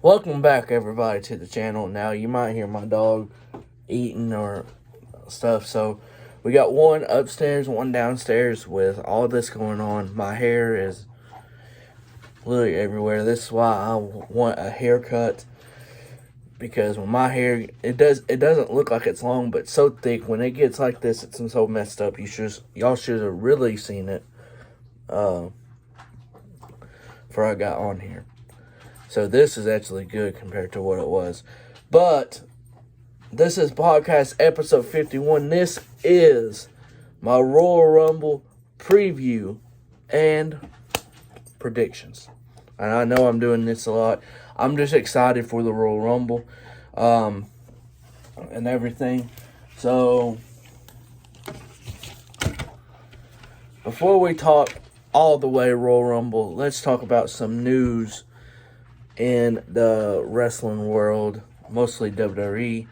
Welcome back, everybody, to the channel. Now, you might hear my dog eating or stuff. So, we got one upstairs, one downstairs with all this going on. My hair is literally everywhere. This is why I want a haircut. Because when my hair, it doesn't look like it's long, but it's so thick. When it gets like this, it's so messed up. Y'all should have really seen it before I got on here. So this is actually good compared to what it was. But this is podcast episode 51. This is my Royal Rumble preview and predictions. And I know I'm doing this a lot. I'm just excited for the Royal Rumble and everything. So before we talk all the way Royal Rumble, let's talk about some news in the wrestling world, mostly WWE.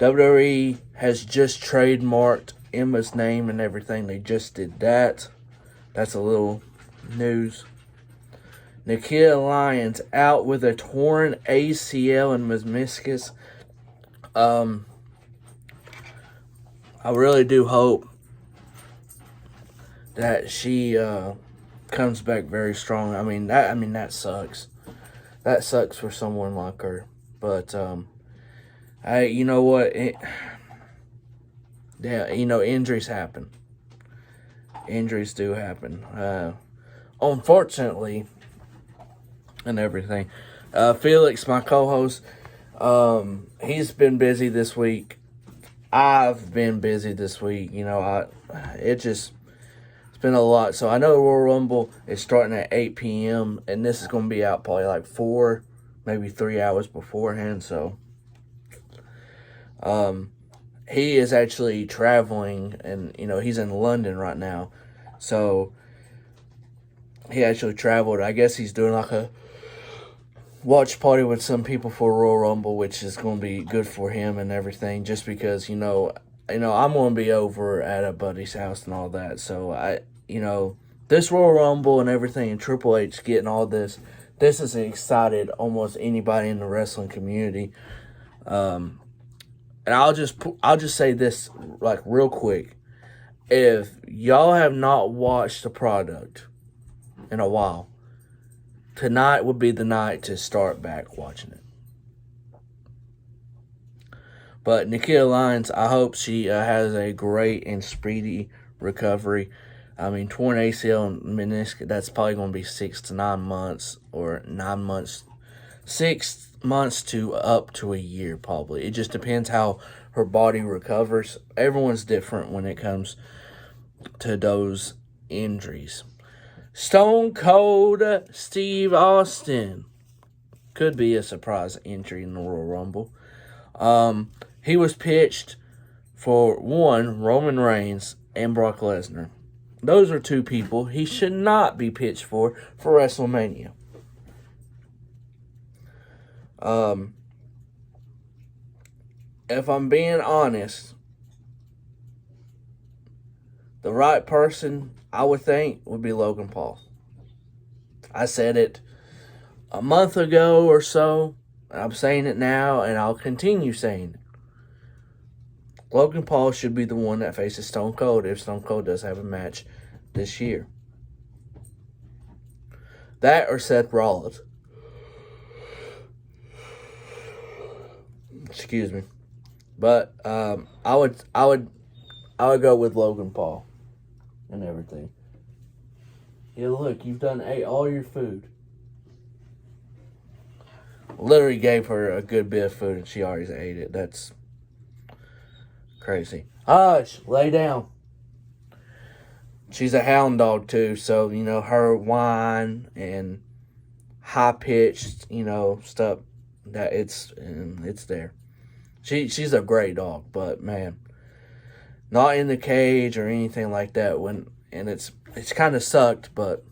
WWE has just trademarked Emma's name and everything. They just did that. That's a little news. Nikia Lyons out with a torn ACL and meniscus. I really do hope that she comes back very strong. I mean that sucks. That sucks for someone like her. But you know what? Injuries happen. Injuries do happen. Unfortunately, and everything. Felix, my co-host, he's been busy this week. I've been busy this week. It's been a lot. So I know Royal Rumble is starting at 8 p.m. and this is going to be out probably like 4, maybe 3 hours beforehand. So he is actually traveling, and he's in London right now. So he actually traveled. I guess he's doing like a watch party with some people for Royal Rumble, which is going to be good for him and everything. Just because I'm going to be over at a buddy's house and all that. So this Royal Rumble and everything, and Triple H getting all this has excited almost anybody in the wrestling community. And I'll just say this like real quick. If y'all have not watched the product in a while, tonight would be the night to start back watching it. But Nikia Lyons, I hope she has a great and speedy recovery. I mean, torn ACL and meniscus, that's probably going to be 6 to 9 months, or 9 months, 6 months to up to a year probably. It just depends how her body recovers. Everyone's different when it comes to those injuries. Stone Cold Steve Austin could be a surprise entry in the Royal Rumble. He was pitched for Roman Reigns and Brock Lesnar. Those are two people he should not be pitched for WrestleMania. If I'm being honest, the right person, I would think, would be Logan Paul. I said it a month ago or so. I'm saying it now, and I'll continue saying it. Logan Paul should be the one that faces Stone Cold if Stone Cold does have a match this year. That or Seth Rollins. Excuse me. But I would go with Logan Paul and everything. Yeah, look, you've ate all your food. Literally gave her a good bit of food and she already ate it. That's crazy. Hush, lay down. She's a hound dog too, so her whine and high pitched, stuff that it's there. She's a great dog, but man, not in the cage or anything like that. It's kind of sucked, but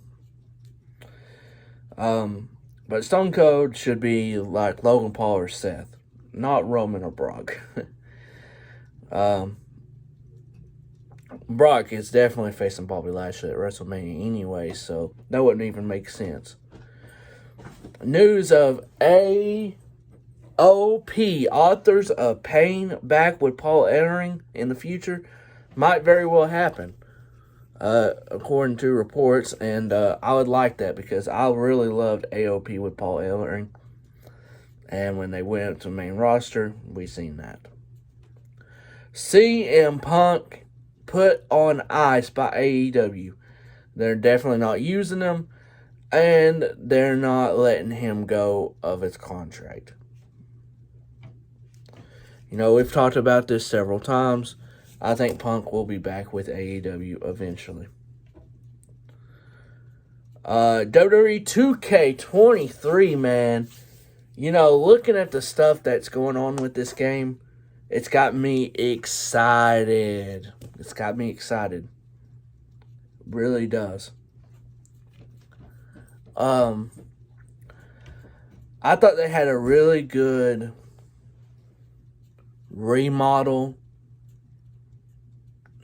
Stone Cold should be like Logan Paul or Seth, not Roman or Brock. Brock is definitely facing Bobby Lashley at WrestleMania anyway, so that wouldn't even make sense. news of AOP, Authors of Pain, back with Paul Ellering in the future might very well happen, according to reports. And I would like that because I really loved AOP with Paul Ellering. And when they went up to the main roster, we seen that. CM Punk put on ice by AEW. They're definitely not using him, and they're not letting him go of his contract. You know, we've talked about this several times. I think Punk will be back with AEW eventually. WWE 2K23, man. You know, looking at the stuff that's going on with this game, it's got me excited. It's got me excited. It really does. I thought they had a really good remodel,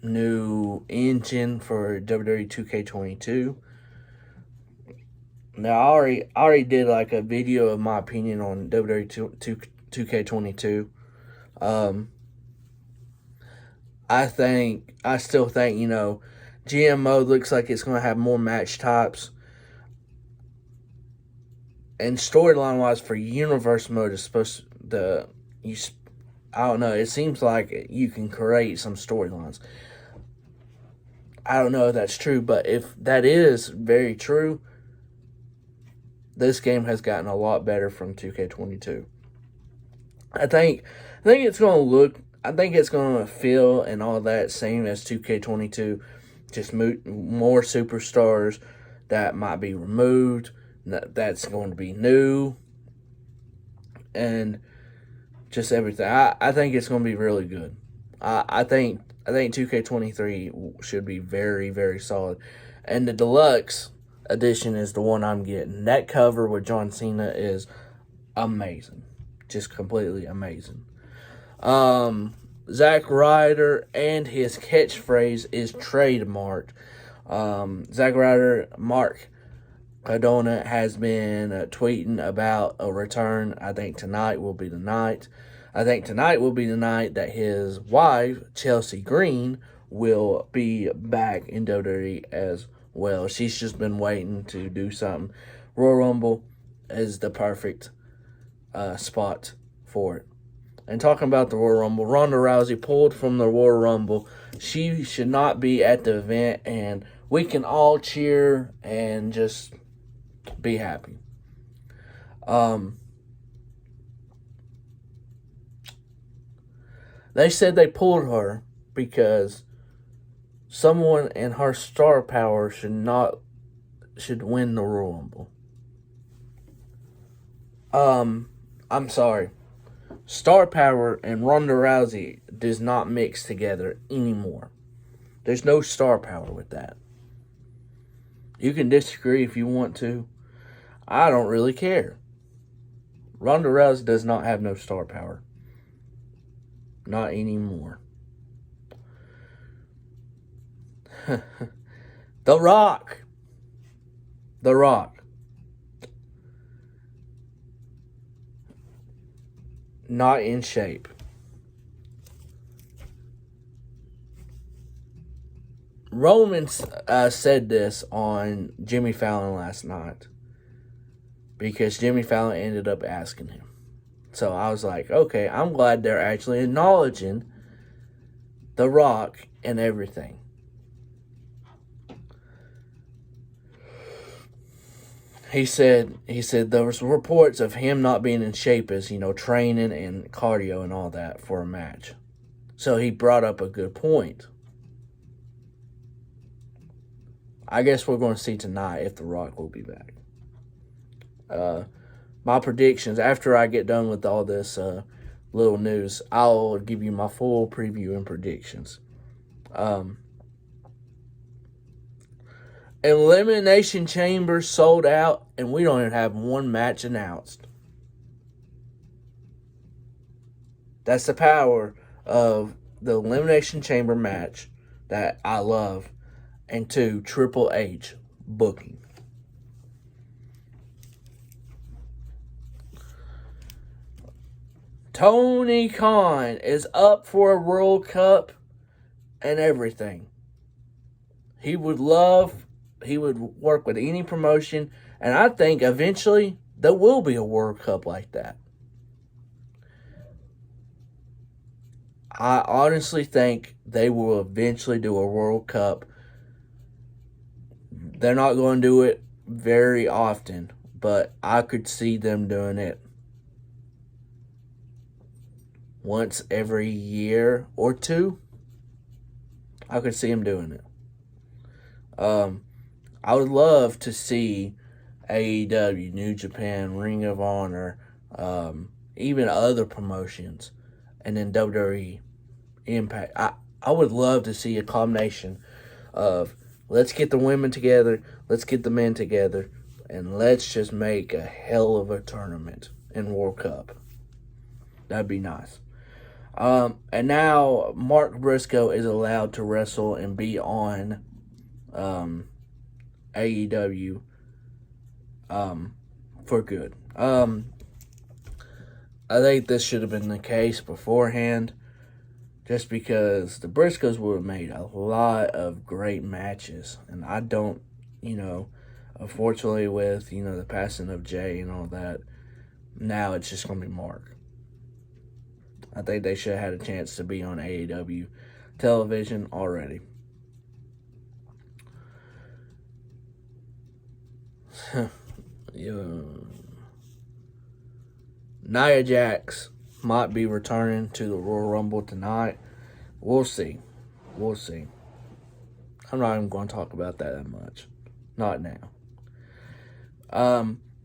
new engine for WWE 2K22. Now, I already did like a video of my opinion on WWE 2K22. I still think, you know, GM mode looks like it's going to have more match types. And storyline wise for universe mode is supposed to, I don't know, it seems like you can create some storylines. I don't know if that's true, but if that is very true, this game has gotten a lot better from 2K22. I think it's going to look, I think it's going to feel and all that same as 2K22. Just more superstars that might be removed. That's going to be new. And just everything. I think it's going to be really good. I think 2K23 should be very, very solid. And the deluxe edition is the one I'm getting. That cover with John Cena is amazing. Just completely amazing. Zack Ryder and his catchphrase is trademarked. Zack Ryder, Mark Cardona has been tweeting about a return. I think tonight will be the night. I think tonight will be the night that his wife, Chelsea Green, will be back in WWE as well. She's just been waiting to do something. Royal Rumble is the perfect spot for it. And talking about the Royal Rumble, Ronda Rousey pulled from the Royal Rumble. She should not be at the event, and we can all cheer and just be happy. They said they pulled her because someone in her star power should win the Royal Rumble. I'm sorry. Star power and Ronda Rousey does not mix together anymore. There's no star power with that. You can disagree if you want to. I don't really care. Ronda Rousey does not have no star power. Not anymore. The Rock. The Rock. Not in shape. Roman said this on Jimmy Fallon last night because Jimmy Fallon ended up asking him. So I was like, okay, I'm glad they're actually acknowledging The Rock and everything. He said there was reports of him not being in shape as, training and cardio and all that for a match. So he brought up a good point. I guess we're going to see tonight if The Rock will be back. My predictions, after I get done with all this little news, I'll give you my full preview and predictions. Elimination Chamber sold out, and we don't even have one match announced. That's the power of the Elimination Chamber match that I love. And 2, Triple H booking. Tony Khan is up for a World Cup and everything. He would work with any promotion, and I think eventually there will be a World Cup like that. I honestly think they will eventually do a World Cup. They're not going to do it very often, but I could see them doing it once every year or two. I could see them doing it. I would love to see AEW, New Japan, Ring of Honor, even other promotions, and then WWE, Impact. I would love to see a combination of let's get the women together, let's get the men together, and let's just make a hell of a tournament in World Cup. That'd be nice. And now Mark Briscoe is allowed to wrestle and be on AEW for good. I think this should have been the case beforehand, just because the Briscoes would have made a lot of great matches, and I don't, unfortunately with, the passing of Jay and all that, now it's just going to be Mark. I think they should have had a chance to be on AEW television already. Nia Jax might be returning to the Royal Rumble tonight. We'll see. I'm not even going to talk about that much. Not now.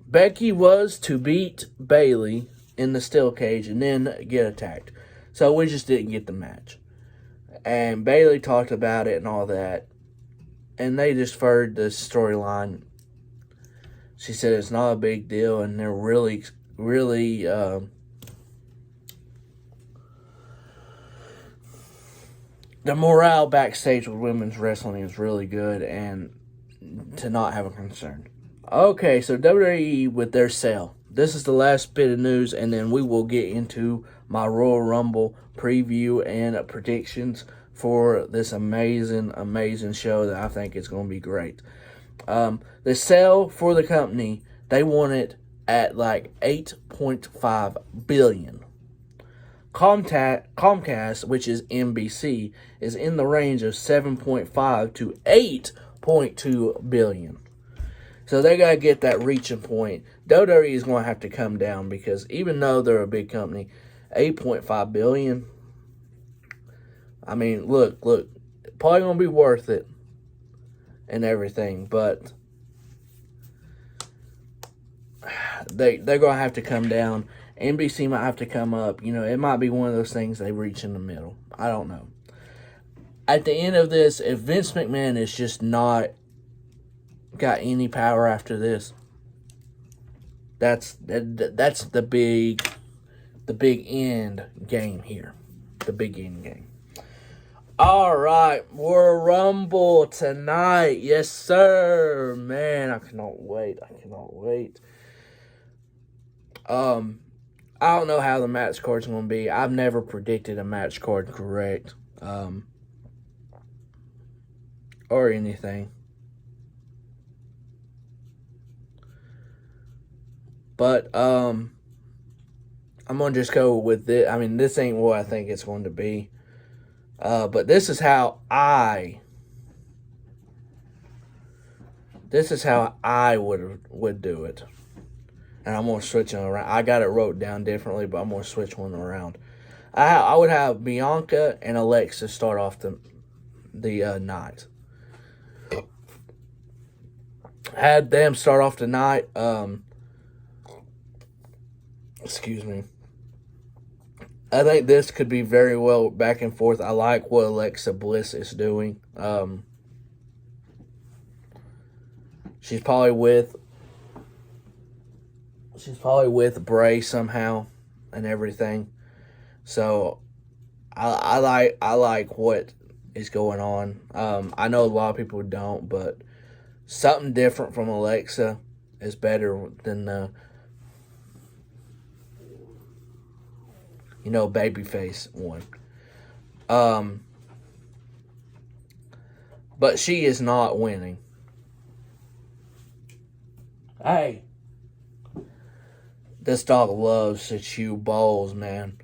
Becky was to beat Bayley in the steel cage and then get attacked. So we just didn't get the match. And Bayley talked about it and all that. And they just deferred the storyline. She said it's not a big deal, and they're really the morale backstage with women's wrestling is really good, and to not have a concern. Okay, so WWE with their sale. This is the last bit of news, and then we will get into my Royal Rumble preview and predictions for this amazing, amazing show that I think is going to be great. The sale for the company, they want it at like $8.5 billion. Comcast, which is NBC, is in the range of $7.5 to $8.2 billion. So they got to get that reaching point. WWE is going to have to come down, because even though they're a big company, $8.5 billion, I mean, look, probably going to be worth it and everything, but they're going to have to come down. NBC might have to come up. It might be one of those things they reach in the middle. I don't know. At the end of this, if Vince McMahon is just not got any power after this, that's the big end game here. The big end game. All right, Royal Rumble tonight. Yes, sir. Man, I cannot wait. I don't know how the match card's going to be. I've never predicted a match card correct. Or anything. But, I'm going to just go with it. I mean, this ain't what I think it's going to be. But this is how I would do it. And I'm going to switch it around. I got it wrote down differently, but I'm going to switch one around. I would have Bianca and Alexa start off the night. Had them start off the night. Excuse me. I think this could be very well back and forth. I like what Alexa Bliss is doing. She's probably with Bray somehow and everything. So I like what is going on. I know a lot of people don't, but something different from Alexa is better than babyface one. But she is not winning. Hey. This dog loves to chew balls, man.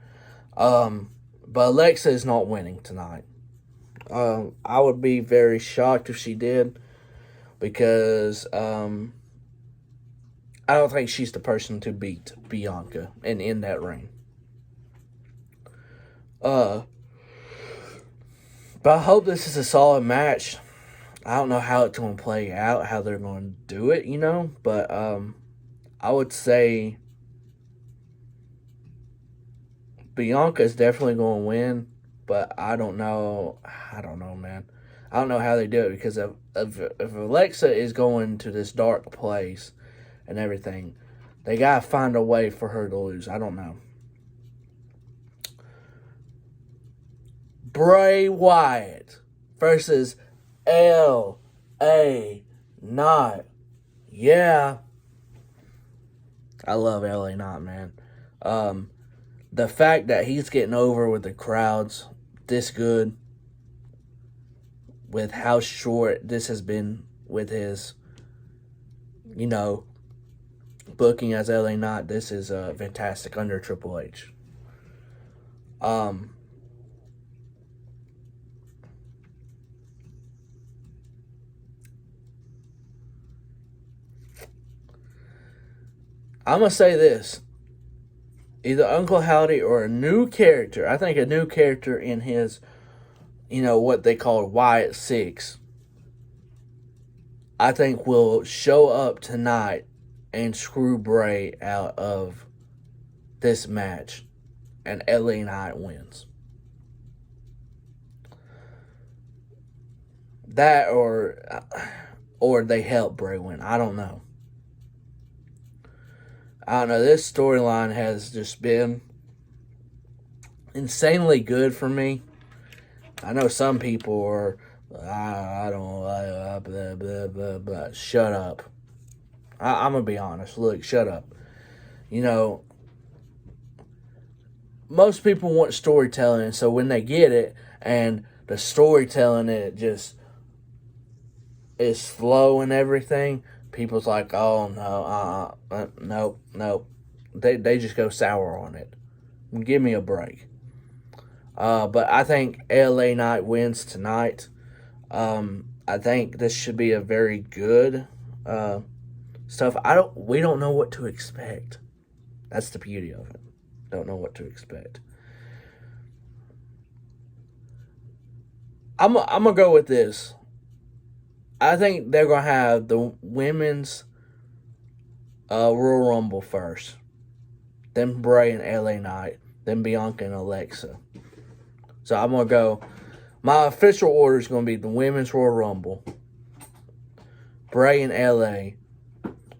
But Alexa is not winning tonight. I would be very shocked if she did, because I don't think she's the person to beat Bianca and in that ring. But I hope this is a solid match. I don't know how it's going to play out, how they're going to do it, but I would say Bianca is definitely going to win, but I don't know, man. I don't know how they do it, because if Alexa is going to this dark place and everything, they got to find a way for her to lose. I don't know. Bray Wyatt versus L.A. Knight. Yeah. I love L.A. Knight, man. The fact that he's getting over with the crowds this good, with how short this has been with his, booking as L.A. Knight, this is fantastic under Triple H. I'm going to say this. Either Uncle Howdy or a new character. I think a new character in his, what they call Wyatt 6. I think will show up tonight and screw Bray out of this match. And LA Knight wins. That or they help Bray win. I don't know. I don't know. This storyline has just been insanely good for me. I know some people are, I don't, blah, blah, blah, blah. Shut up. I'm going to be honest. Look, shut up. Most people want storytelling, so when they get it, and the storytelling, it just is slow and everything, people's like, oh, no, nope. They just go sour on it. Give me a break. But I think LA Knight wins tonight. I think this should be a very good stuff. We don't know what to expect. That's the beauty of it. Don't know what to expect. I'm gonna go with this. I think they're going to have the women's Royal Rumble first. Then Bray and LA Knight. Then Bianca and Alexa. So I'm going to go. My official order is going to be the women's Royal Rumble. Bray and LA.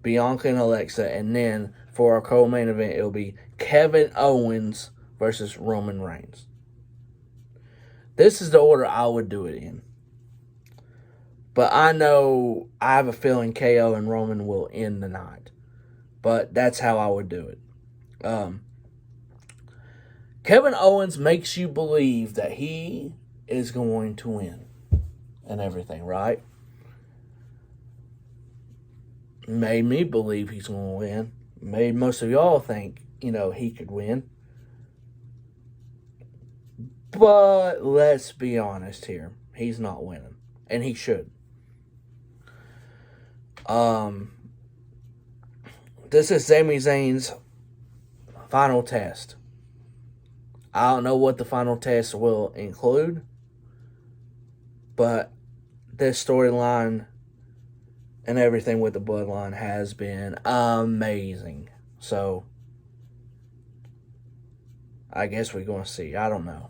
Bianca and Alexa. And then for our co-main event, it'll be Kevin Owens versus Roman Reigns. This is the order I would do it in. But I have a feeling KO and Roman will end the night. But that's how I would do it. Kevin Owens makes you believe that he is going to win. And everything, right? Made me believe he's going to win. Made most of y'all think, he could win. But let's be honest here. He's not winning. And he should. This is Sami Zayn's final test. I don't know what the final test will include, but this storyline and everything with the bloodline has been amazing. So, I guess we're going to see. I don't know.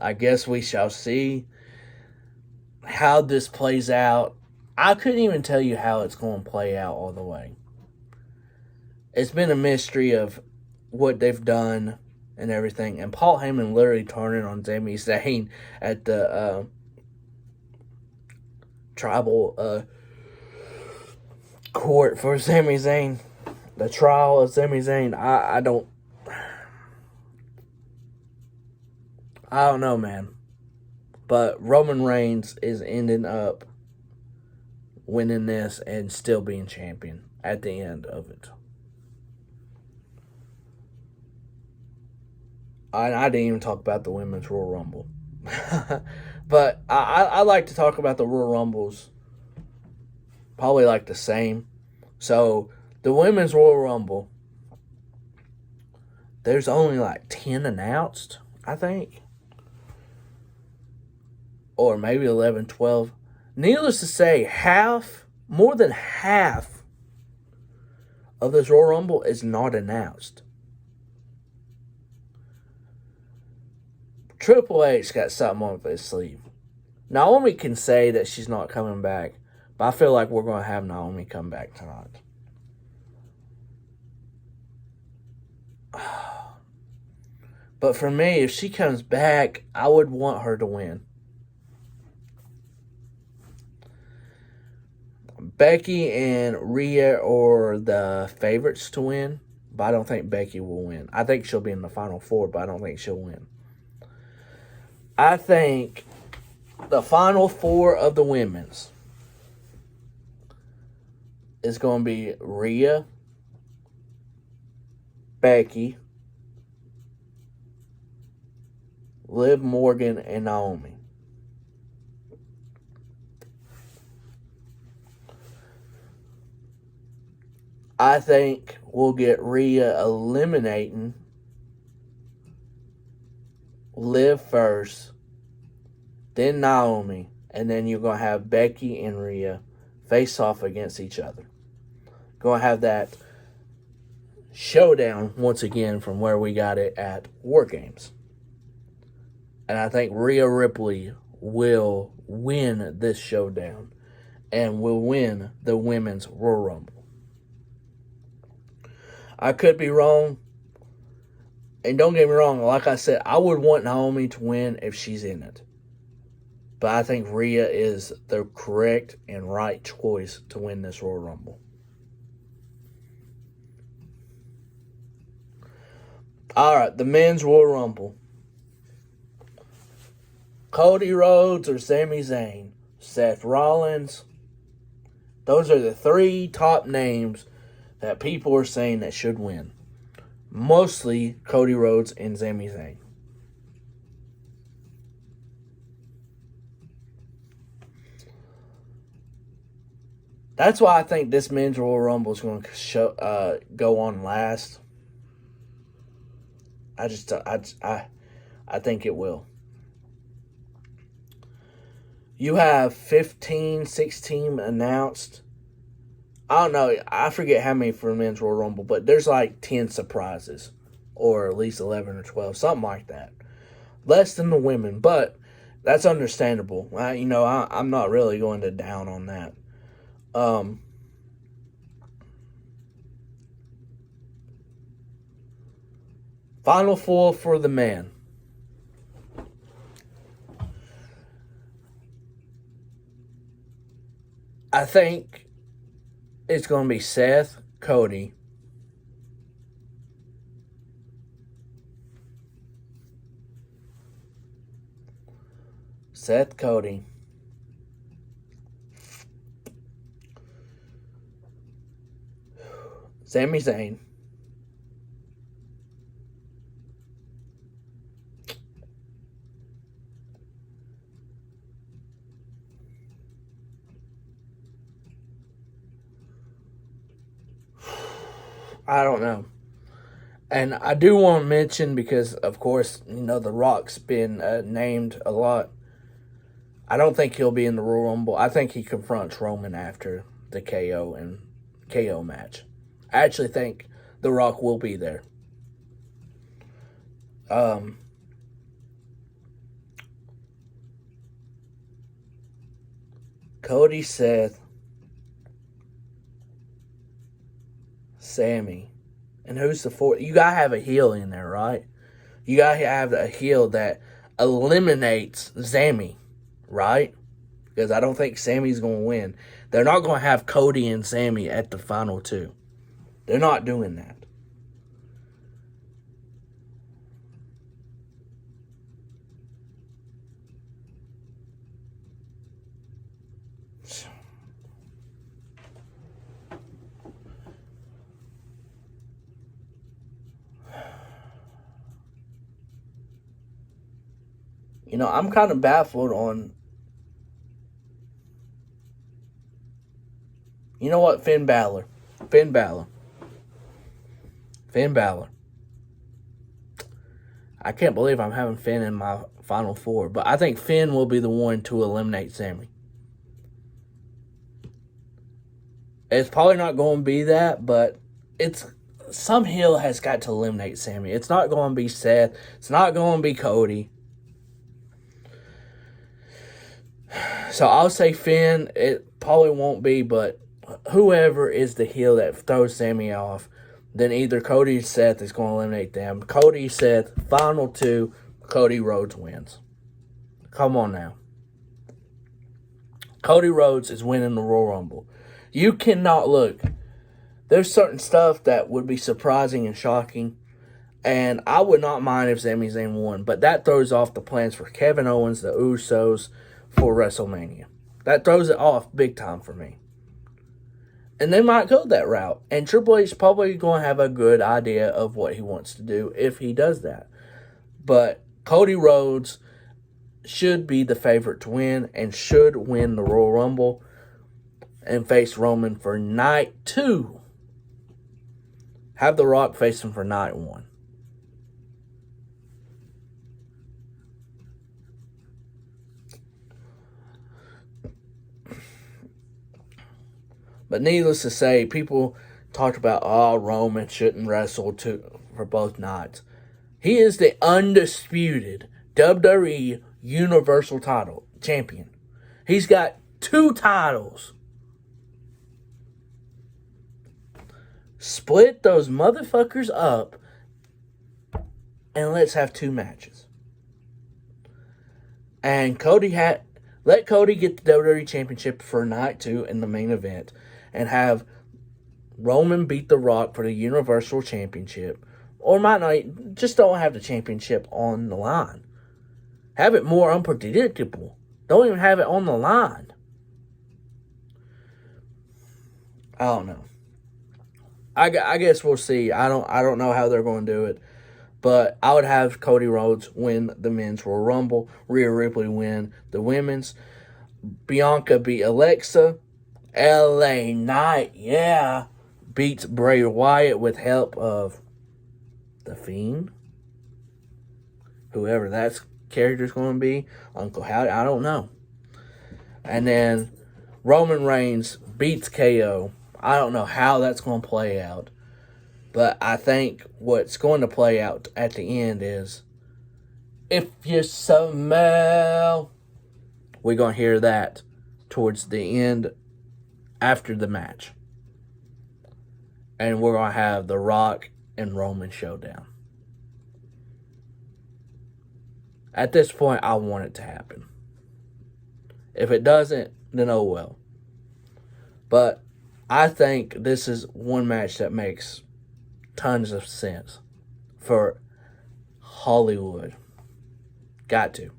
I guess we shall see how this plays out. I couldn't even tell you how it's going to play out all the way. It's been a mystery of what they've done and everything. And Paul Heyman literally turning on Sami Zayn at the tribal court for Sami Zayn. The trial of Sami Zayn. I don't... I don't know, man. But Roman Reigns is ending up winning this and still being champion at the end of it. I didn't even talk about the Women's Royal Rumble. But I like to talk about the Royal Rumbles probably like the same. So the Women's Royal Rumble, there's only like 10 announced, I think. Or maybe 11, 12. Needless to say, more than half of this Royal Rumble is not announced. Triple H got something on his sleeve. Naomi can say that she's not coming back, but I feel like we're going to have Naomi come back tonight. But for me, if she comes back, I would want her to win. Becky and Rhea are the favorites to win, but I don't think Becky will win. I think she'll be in the Final Four, but I don't think she'll win. I think the Final Four of the women's is going to be Rhea, Becky, Liv Morgan, and Naomi. I think we'll get Rhea eliminating Liv first, then Naomi, and then you're going to have Becky and Rhea face off against each other. Going to have that showdown once again from where we got it at War Games. And I think Rhea Ripley will win this showdown and will win the Women's Royal Rumble. I could be wrong. And don't get me wrong, like I said, I would want Naomi to win if she's in it. But I think Rhea is the correct and right choice to win this Royal Rumble. Alright, the Men's Royal Rumble. Cody Rhodes or Sami Zayn. Seth Rollins. Those are the three top names that people are saying that should win. Mostly Cody Rhodes and Sami Zayn. That's why I think this Men's Royal Rumble is going to go on last. I think it will. You have 15, 16 announced. I don't know. I forget how many for the Men's Royal Rumble, but there's like 10 surprises. Or at least 11 or 12. Something like that. Less than the women, but that's understandable. I'm not really going to down on that. Final Four for the man. I think it's going to be Seth, Cody, Sami Zayn, I don't know. And I do want to mention, because, of course, The Rock's been named a lot. I don't think he'll be in the Royal Rumble. I think he confronts Roman after the KO match. I actually think The Rock will be there. Cody, Seth, Sammy. And who's the fourth? You got to have a heel in there, right? You got to have a heel that eliminates Sammy, right? Because I don't think Sammy's going to win. They're not going to have Cody and Sammy at the final two. They're not doing that. You know, I'm kind of baffled on. You know what? Finn Balor. Finn Balor. Finn Balor. I can't believe I'm having Finn in my final four, but I think Finn will be the one to eliminate Sami. It's probably not going to be that, but some heel has got to eliminate Sami. It's not going to be Seth. It's not going to be Cody. So I'll say Finn. It probably won't be, but whoever is the heel that throws Sami off, then either Cody or Seth is going to eliminate them. Cody, Seth, final two, Cody Rhodes wins. Come on now. Cody Rhodes is winning the Royal Rumble. You cannot look. There's certain stuff that would be surprising and shocking, and I would not mind if Sami Zayn won, but that throws off the plans for Kevin Owens, the Usos, for WrestleMania. That throws it off big time for me. And they might go that route, and Triple H is probably going to have a good idea of what he wants to do if he does that. But Cody Rhodes should be the favorite to win and should win the Royal Rumble and face Roman for night 2. Have The Rock face him for night 1. But needless to say, people talked about, Roman shouldn't wrestle for both nights. He is the undisputed WWE Universal title champion. He's got 2 titles. Split those motherfuckers up and let's have 2 matches. And let Cody get the WWE Championship for night 2 in the main event and have Roman beat The Rock for the Universal Championship. Or might not, just don't have the championship on the line. Have it more unpredictable. Don't even have it on the line. I don't know. I guess we'll see. I don't know how they're going to do it. But I would have Cody Rhodes win the men's Royal Rumble. Rhea Ripley win the women's. Bianca beat Alexa. LA Knight, beats Bray Wyatt with help of The Fiend. Whoever that character's going to be. Uncle Howdy, I don't know. And then Roman Reigns beats KO. I don't know how that's going to play out. But I think what's going to play out at the end is, if you smell, we're going to hear that towards the end after the match. And we're going to have The Rock and Roman showdown. At this point, I want it to happen. If it doesn't, then oh well. But I think this is one match that makes tons of sense for Hollywood. Got to.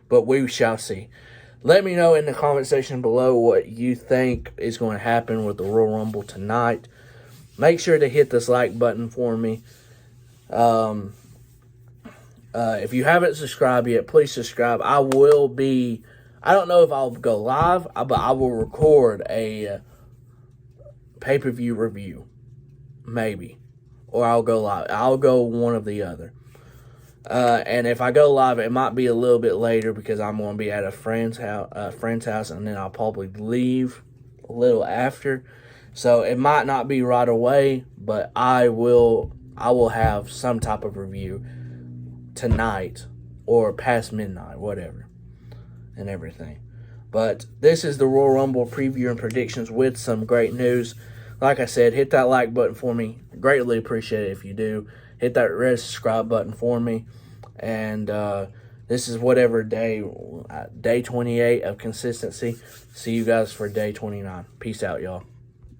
But we shall see. Let me know in the comment section below what you think is going to happen with the Royal Rumble tonight. Make sure to hit this like button for me. If you haven't subscribed yet, please subscribe. I don't know if I'll go live, but I will record a pay-per-view review. Maybe. Or I'll go live. I'll go one of the other. And if I go live, it might be a little bit later because I'm going to be at a friend's house, and then I'll probably leave a little after. So it might not be right away, but I will have some type of review tonight or past midnight, whatever, and everything. But this is the Royal Rumble preview and predictions with some great news. Like I said, hit that like button for me. Greatly appreciate it if you do. Hit that red subscribe button for me. And this is whatever day 28 of consistency. See you guys for day 29. Peace out, y'all.